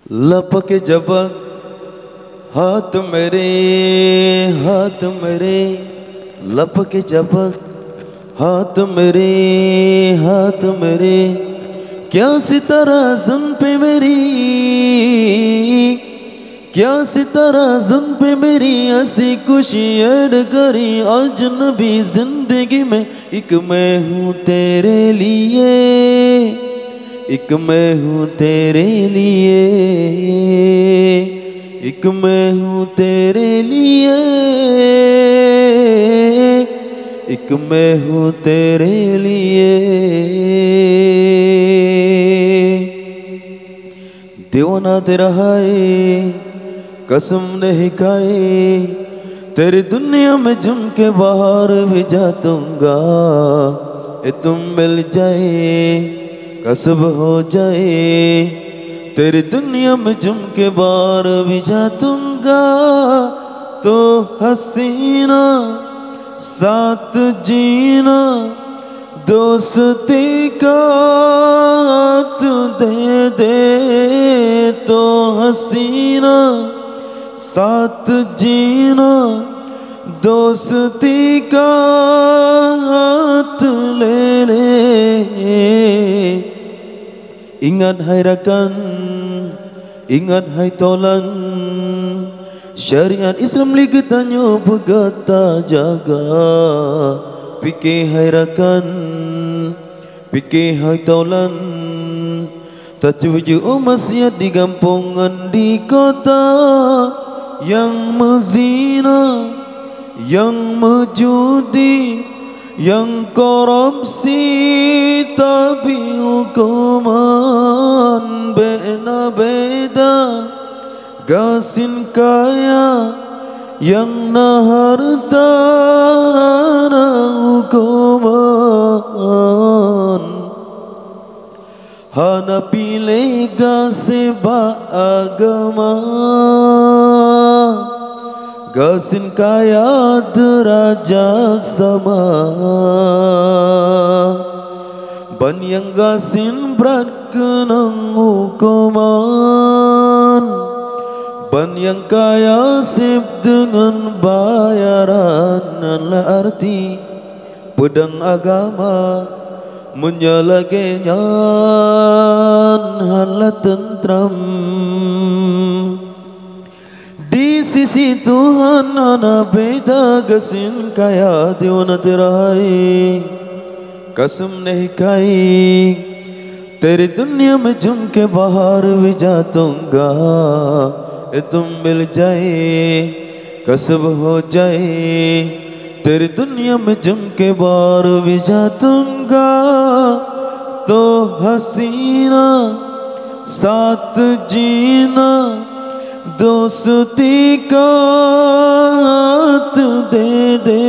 लपके जबक हाथ मेरे लपके जबक हाथ मेरे क्या सितारा सुन पे मेरी क्या सितारा सुन पे मेरी हंसी खुशी ऐड करी अजनबी जिंदगी में एक मैं हूँ तेरे लिए एक मैं हूँ तेरे लिए एक मैं हूँ तेरे लिए एक मैं हूँ तेरे लिए। दीवाना तेरा है कसम नहीं खाए तेरी दुनिया में झुम के बाहर भी जा दूंगा ए तुम मिल जाए कसब हो जाए तेरी दुनिया में झुम के बाहर भी जा दूंगा तो हसीना साथ जीना दोस्ती का हाथ दे दे तो हसीना साथ जीना दोस्ती का हाथ ले ले। Ingat hai rakan, ingat hai tolan, syariat Islam liga tanyo pegata jaga. Fikir hai rakan, fikir hai tolan, tertuju maksiat di kampungan di kota yang mezina, yang menjudi, yang korupsi tapi hukuman beda gasin kaya yang naharta na hukuman hana pilih gaseba agama gasin kaya derajat sama ban yang gasin berat kenang hukuman ban yang kaya sip dengan bayaran ala arti pedang agama menyalagenya hala tentram di sisi Tuhan ana beda gasin kaya diwana terai कसम नहीं खाई तेरी दुनिया में झुम के बाहर भी जा दूंगा ए तुम मिल जाए कसब हो जाए तेरी दुनिया में झुम के बाहर भी जा दूंगा तो हसीना साथ जीना दोस्ती का हाथ दे दे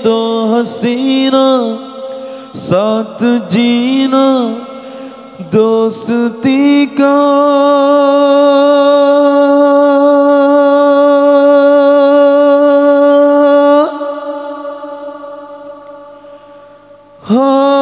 तो हसीना साथ जीना दोस्ती का हाँ।